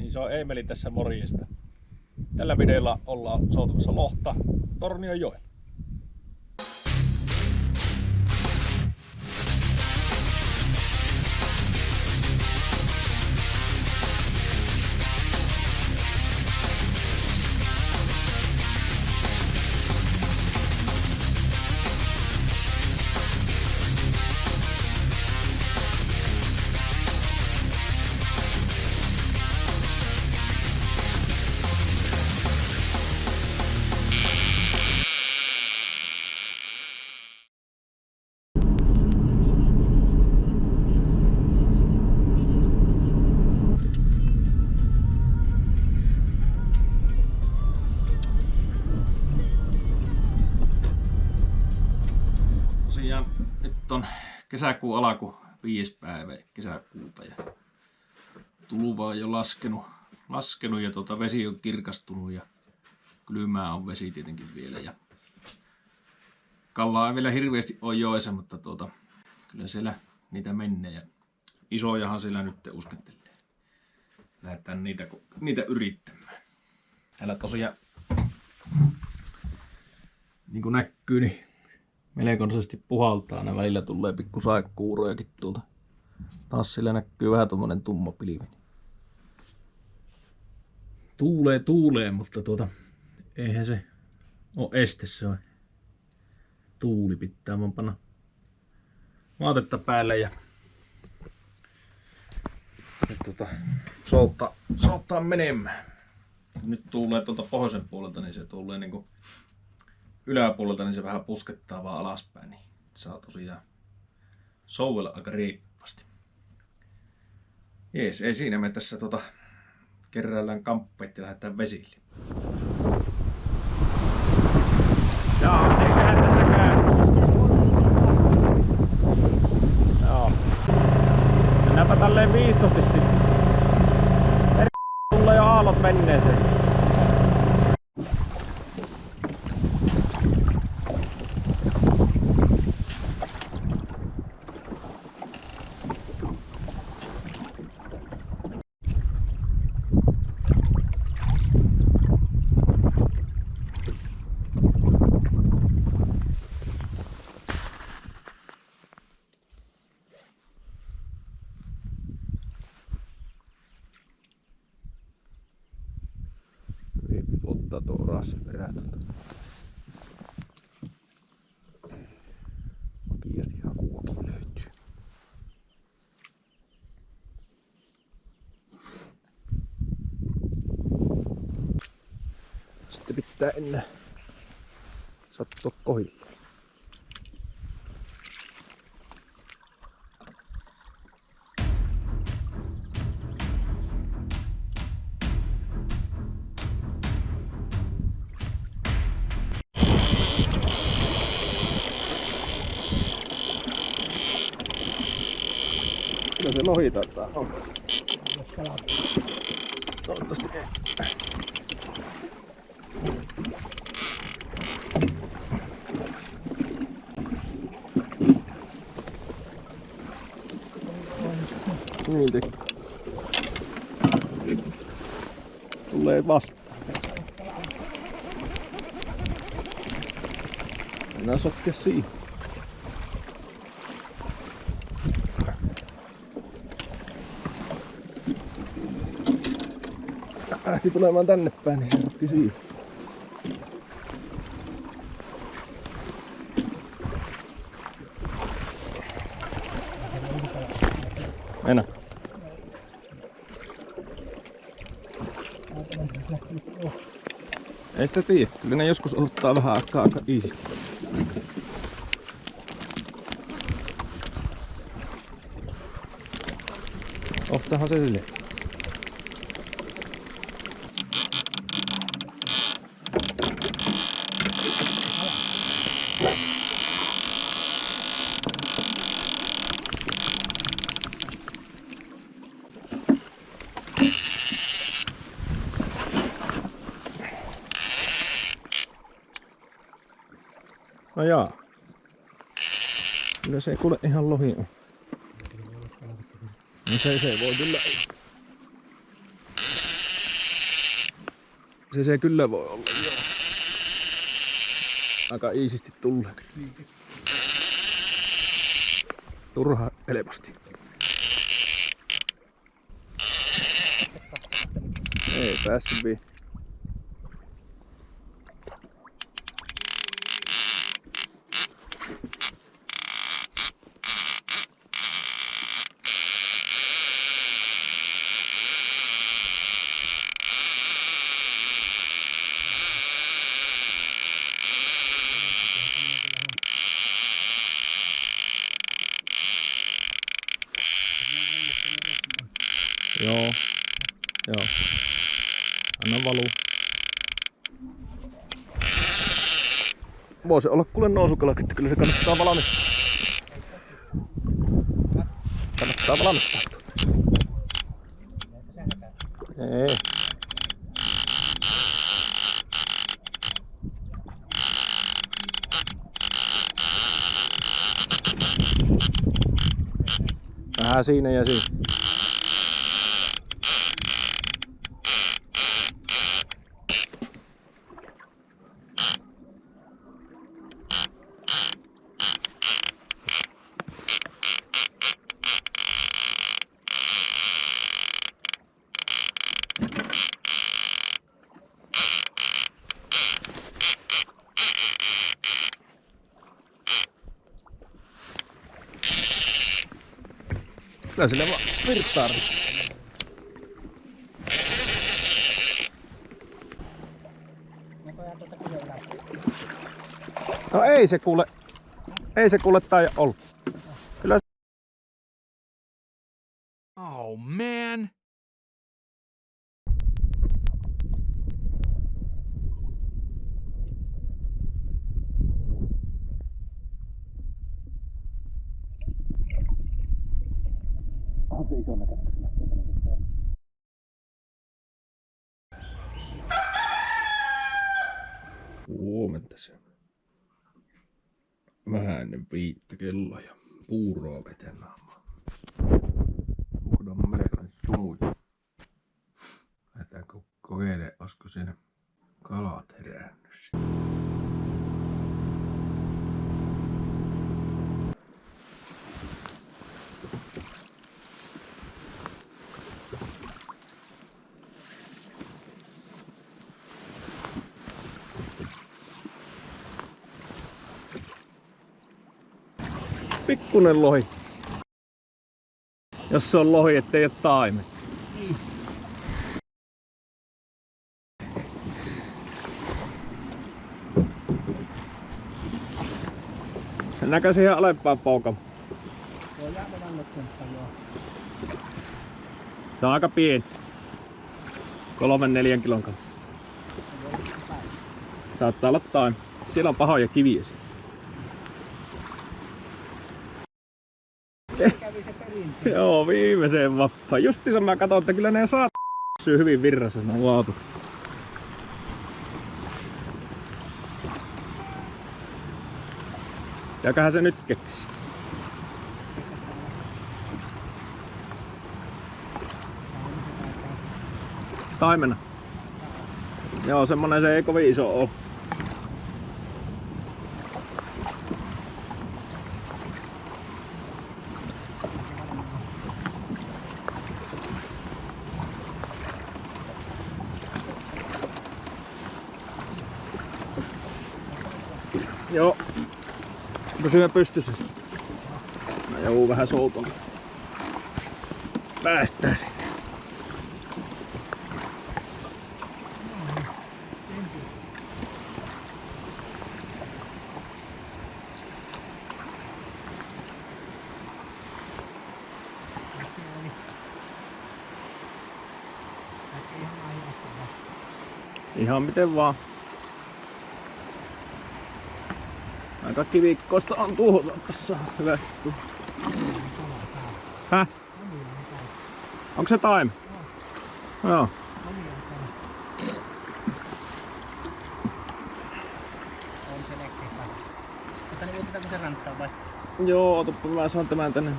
Niin se on Eemeli tässä, morjesta. Tällä videolla ollaan soutamassa lohta Tornionjoella. Nyt on kesäkuun alku, 5. päivä kesäkuuta ja tulva on jo laskenut ja vesi on kirkastunut ja kylmää on vesi tietenkin vielä. Ja kallaa ei vielä hirveästi ole joessa, mutta kyllä siellä niitä menee ja isojahan siellä nyt uskenttelee. Lähdetään niitä yrittämään. Täällä tosiaan, niin kuin näkyy, niin melkoisesti puhaltaa. Aina välillä tulee pikku saekuurojakin tuolta. Taas sillä näkyy vähän tommonen tumma pilvi. Tuulee, mutta eihän se oo este, se on. Tuuli pitää vaan panna vaatetta päälle ja souttaa menemään. Nyt tuulee tuolta pohjoisen puolelta, niin se tulee niinku yläpuolelta, niin se vähän puskettaa vaan alaspäin, niin saa tosiaan souvella aika reippaasti. Jees, ei siinä, me tässä kerrallään kamppeet ja lähdetään vesille. Jaa, eiköhän tässä käy. Joo. Mennäänpä tälleen viistosti sitten. Tulee jo aallot menneeseen. Ottaa tuo raassa perätöntä. Makiasti hakuakin löytyy. Sitten pitää enää sattua kohille. Kyllä se lohi taitaa on. Toivottavasti ei. Niin teki. Tulee vastaan. Mennään sotkea siihen. Lähti tulemaan tänne päin, niin se sotki siihen. Mennä. Ei sitä tiedä, kyllä ne joskus ottaa vähän aikaa aika iisisti. Ottahan se silleen. No jaa. Kyllä se ei kuule ihan lohi on. No se voi kyllä. Se kyllä voi olla, joo. Aika iisisti tulee kyllä. Turha helposti. Ei päässyt vielä. Joo. Joo. Anna valuu. Voisi olla kuule nousukalakin, että kyllä se kannattaa valmistaa. Kannattaa valmistaa. Ei. Vähän siinä ja siinä. Kyllä sille vaan virtaa. No ei se kuule tai olla. Kyllä. Oh man. Huomenta se. Vähän ennen 5 kelloa ja puuroa veteen naamaan. Kun on melkoinen sumuja. Lähdetään kokeilemaan, olisiko siinä kalat herännyt. Pikkunen lohi. Jos se on lohi, ettei oo taimen. Sen näköisi ihan alempaan poukalla. Se on aika pieni. 3-4 kilon kanssa. Saattaa olla taimen. Siellä on pahoja kiviä. Joo, viimeiseen vappaan. Justiinsa mä katson, että kyllä ne saa syy hyvin virrassa ne laatu. Mitäköhän se nyt keksi? Taimena. Joo, semmonen se ei kovin iso oo. Joo. Pysymme pystyssä. Mä joudun vähän soupalla. Päästään sinne. Ihan miten vaan. Aika kivikkoista on tuolla tässä. Hyvä. Häh? Onko se taimi? Joo. On se näkee. Mutta ne yritetäänkö se ranttaa vai? Joo, otapa mä saan tämän tänne.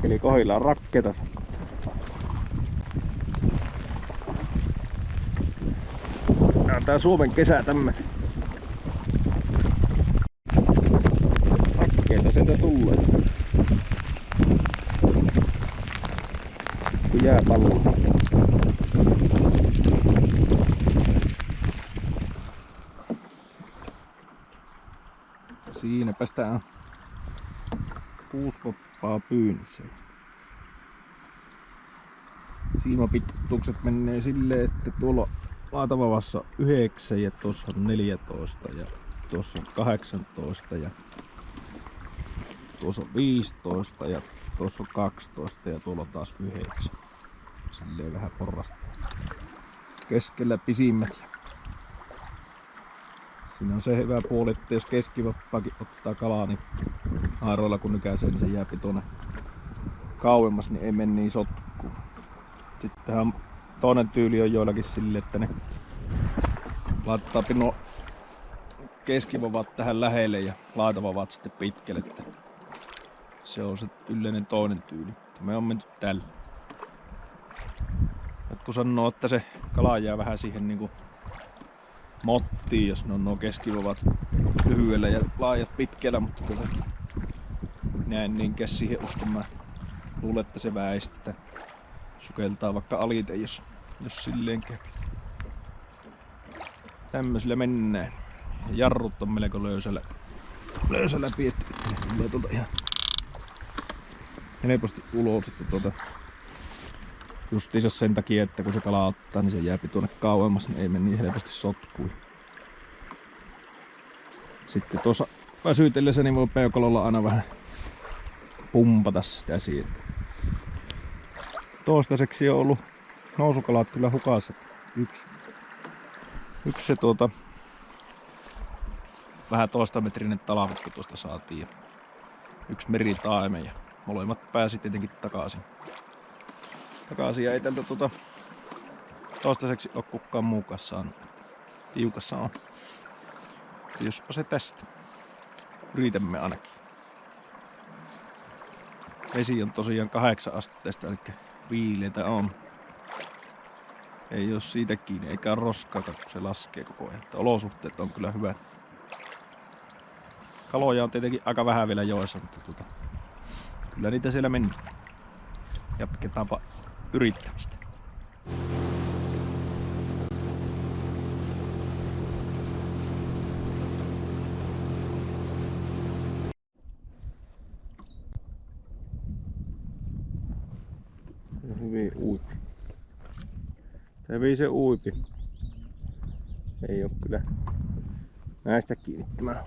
Saakeli kohilla on rakkeita. Tää on tää Suomen kesä tämmönen. Rakkeita sieltä tulee. Kun jääpallo. Siinäpä sitä on 6 koppaa pyynnissä. Siimapitukset menee silleen, että tuolla laatavavassa 9 ja tuossa on 14 ja tuossa on 18 ja tuossa on 15 ja tuossa on 12 ja tuolla on taas 9. Silleen vähän porrasta. Keskellä pisimmät. Siinä on se hyvä puoli, että jos keskivappaakin ottaa kalaa, niin haaroilla kun nykäisee, niin se jääpi tuonne kauemmas, niin ei mene niin sotkuun. Sittenhän toinen tyyli on joillakin silleen, että ne laittaa nuo keskivavat tähän lähelle ja laitavavat sitten pitkälle. Se on se yleinen toinen tyyli. Me on menty tällä. Jotkut sanoo, että se kala jää vähän siihen niinku mottiin, jos ne on nuo keskivavat lyhyellä ja laajat pitkällä, mutta näin niinkään siihen uskon. Mä luulen, että se väistää. Sukeltaa vaikka alite, jos silleen käy. Tämmöisillä mennään. Jarrut on melko löysällä pietty. Tulee tuolta ihan helposti ulos sitten justiinsa sen takia, että kun se kala ottaa, niin se jääpi tuonne kauemmas, niin ei mene niin helposti sotkuun. Sitten tuossa väsytellessä niin voi peukalolla aina vähän pumpata sitä siitä. Toistaiseksi on ollut nousukalat kyllä hukassa. Yksi se vähän toista metrinen talvikko tuosta saatiin. Yksi meritaime ja molemmat pääsi tietenkin takaisin. Ja ei tältä toistaiseksi ole kukaan muukaan saanut. Tiukassa on. Jospa se tästä. Yritämme ainakin. Vesi on tosiaan 8 asteesta, eli viileitä on. Ei oo siitä kiinni, eikä roskata, kun se laskee koko ajan. Olosuhteet on kyllä hyvät. Kaloja on tietenkin aika vähän vielä joessa, mutta kyllä niitä siellä mennään. Jatketaanpa yrittämistä. Hyvin uipi. Hyvin se uipi. Ei oo kyllä näistä kiinnittämään.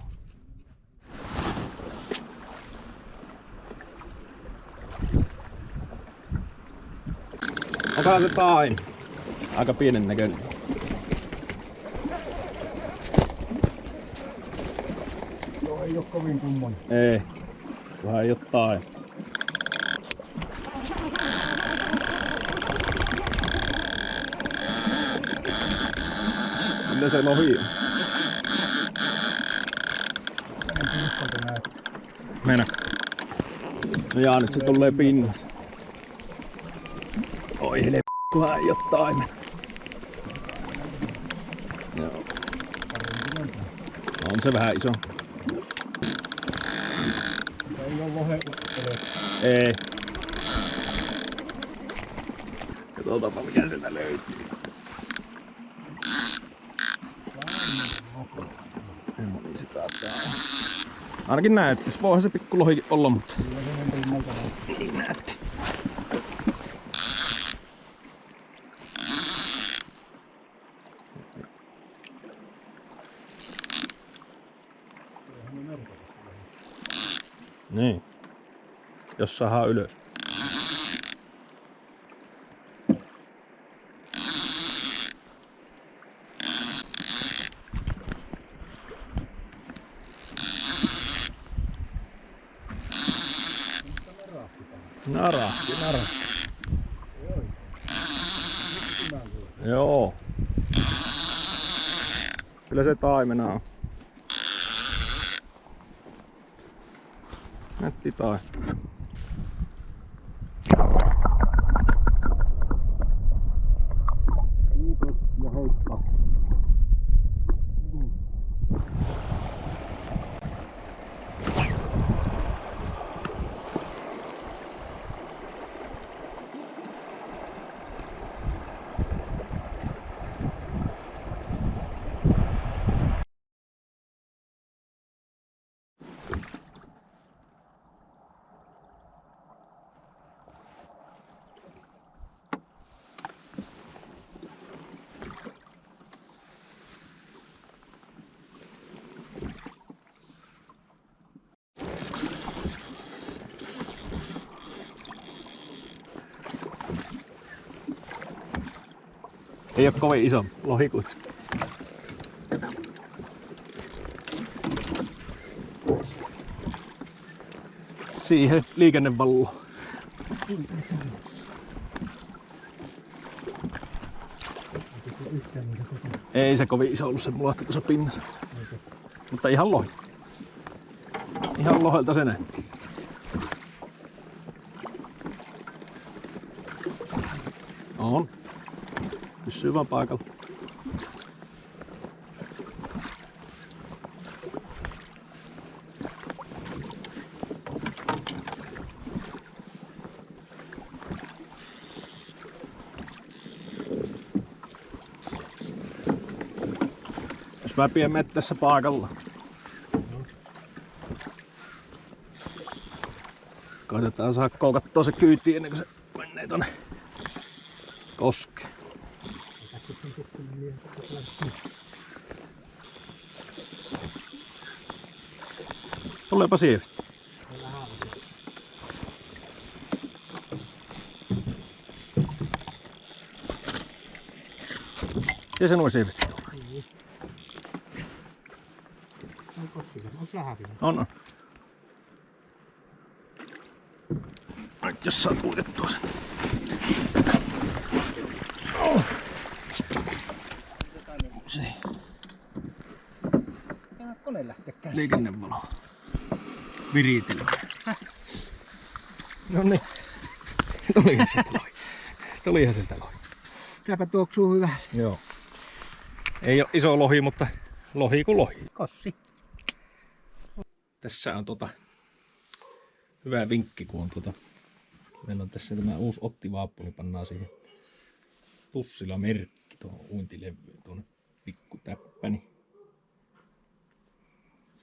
Onkohan se taim? Aika pienen näköinen. Joo, ei oo kovin kummonen. Ei. Vähän ei oo taim. Kyllä se lohi on. Mennä. No jaa, nyt se tulee pinnassa. Oi helvetti, kunhan ei oo taimen. Joo. On se vähän iso. Ei oo lohe Ei. Katsotaanpa mikä sieltä löytyy. Niin se taas on. Ainakin näyttäis. Voihan se pikku lohikin olla, mutta ei näytti. Niin. Jos saadaan ylös. Narahti. Joo. Kyllä se taimena on. Nätti taimena. Kiitos ja heippa. Ei oo kovin iso lohikuitsi. Siihen liikennevallo. Ei se kovin iso ollut se mulohti tuossa pinnassa. Mutta ihan lohi. Ihan lohelta se näytti. On. Pysyy vaan paikalla. Jos mä pidän mettässä paikalla. Koitetaan saada koukattua se kyytiin ennen kuin se menee tonne koskeen. Tuleepa sievistä. Ja se noin sievistä. Onko lähäviä? On. Nyt jos saa kuljettua sen. Se. Tämä kone lähtee käymään. Liikennevalo. Viritillä. Noniin. Tulihan sieltä lohi. Tulihan sieltä lohi. Tämäpä tuoksuu hyvä. Joo. Ei oo iso lohi, mutta lohi kuin lohi. Kossi. Tässä on hyvä vinkki, kun on meillä on tässä tämä uusi ottivaappuli, pannaan siihen tussilla merkki tuohon uintilevyyn, tuonne pikku täppäni.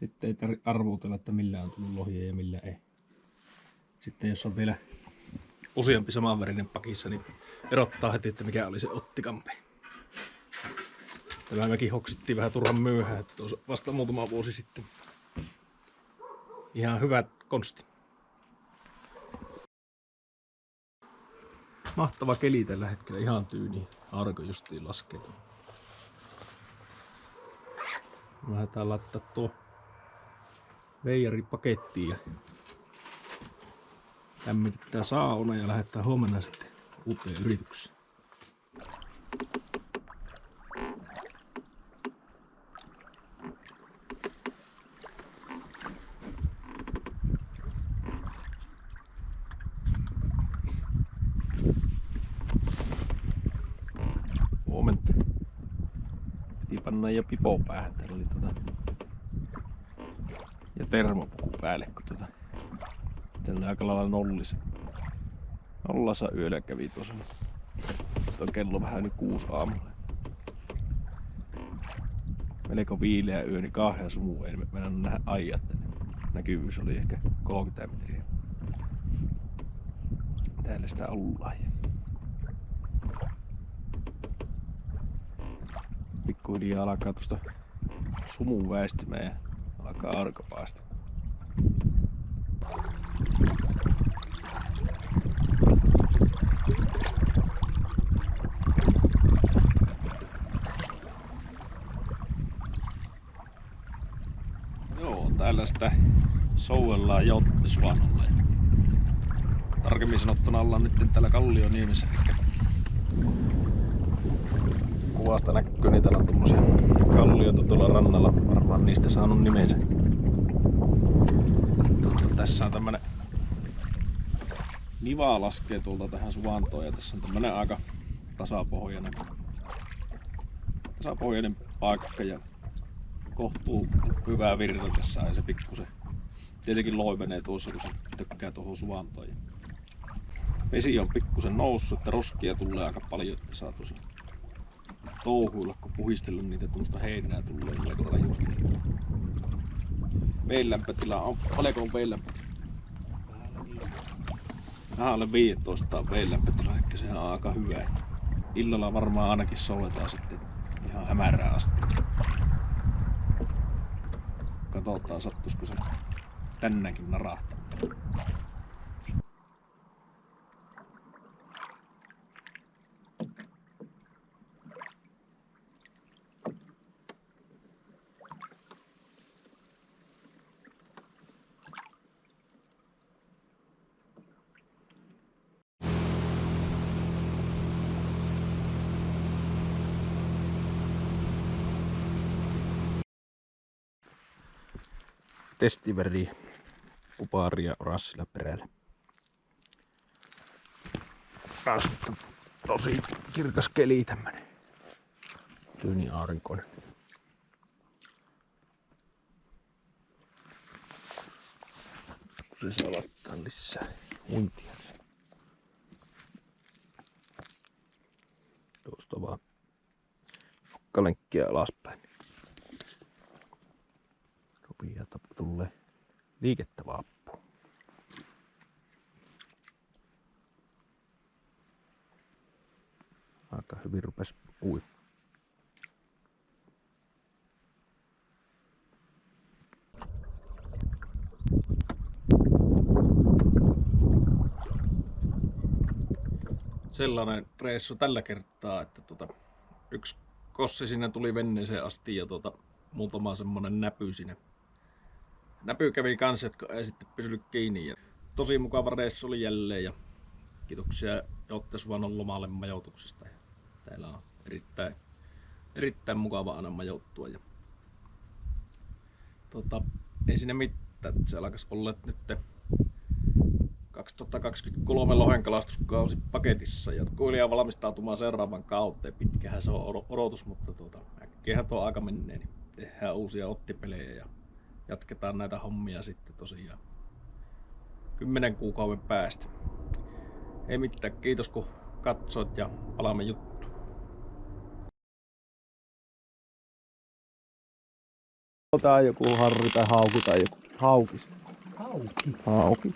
Sitten ei tarvitse arvuutella, että millä on tullut lohia ja millä ei. Sitten jos on vielä useampi samanvärinen pakissa, niin erottaa heti, että mikä oli se ottikampe. Tämä mekin hoksittiin vähän turhan myöhään, että vasta muutama vuosi sitten. Ihan hyvä konsti. Mahtava keli tällä hetkellä, ihan tyyni. Aurinko justiin laskee. Me lähdetään laittaa tuo veijari pakettiin ja lämmitetään sauna ja lähdetään huomenna sitten uuteen yritykseen. Huomenta. Piti panna jo pipo päähän. Täällä oli ja termopuku päälle, kun täällä oli aika lailla nollassa yöllä kävi tuossa. Nyt on kello vähän yli 6 aamulla. Melko viileä yö, niin kahja sumu ei mennä nähdä ajat. Näkyvyys oli ehkä 30 metriä. Täällä sitä ollaan. Pikkuhiljaa alkaa tuosta sumun väistymään ja alkaa aurinko paista. Joo, täällä sitä souvellaan Jouttisvaanolla. Tarkemmin sanottuna ollaan nyt täällä Kallioniemessä. Kuvasta näkyy, niin täällä on tommosia kallioita tuolla rannalla. Varmaan niistä saanut nimensä. Tässä on tämmönen Niva laskee tuolta tähän suvantoon ja tässä on tämmönen aika tasapohjainen paikka ja kohtuu hyvää virta tässä ja se pikkusen tietenkin loivenee tuossa kun se tökkää tuohon suvantoon. Ja vesi on pikkusen noussut, että roskia tulee aika paljon, että saa tosi touhuilla kun puhistella niitä tuommoista heinää tulee melko rajusti. Veenlämpötila on, paljonko on veenlämpötila? Vähän alle 15 on veenlämpötila, eli sehän on aika hyvä. Illalla varmaan ainakin soudetaan sitten ihan hämärään asti. Katsotaan sattuisiko se tänäänkin narahtaa. Testiveri Uparia Orassilla perällä. Tosi kirkas keli tämmönen. Tyyni aurinkoinen. Se saa laittaa lisää uintia. Tuosta vaan nokkalenkkiä alaspäin. Rupeaa tulee liikettä vappuun. Aika hyvin rupes uimaan. Sellainen reissu tällä kertaa, että yksi kossi sinne tuli veneeseen asti ja muutama semmonen näpy sinne. Näpy kävi kanssa, jotka ei sitten pysynyt kiinni. Ja tosi mukava reissu oli jälleen ja kiitoksia Jotte Suvannon lomalle majoituksesta. Täällä on erittäin mukava aina majoittua. Ja ei siinä mitään, se alkaisi olla nyt 2023 lohenkalastuskausi paketissa ja kuulijaa valmistautumaan seuraavan kauteen. Pitkähän se on odotus, mutta äkkiähän tuo aika menee, niin tehdään uusia ottipelejä ja jatketaan näitä hommia sitten tosiaan 10 kuukauden päästä. Ei mitään, kiitos kun katsoit ja palaamme juttuun. Tää on joku harri tai hauki tai joku haukis. Hauki.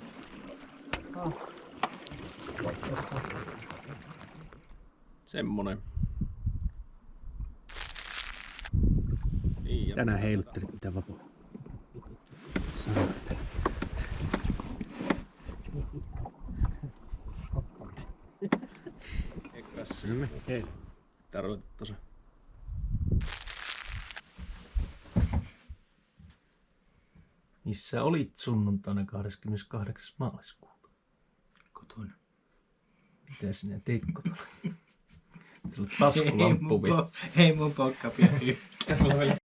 Semmonen. Niin, tänään heiluttelit mitä vapaa. Sanoitte. Eikös hei. Tarvittu se. Missä olit sunnuntaina 28. maaliskuuta? Kotona. Mitä sinä teit kotona? Sulla on taskulamppu. Ei mun pokkapia yhtään.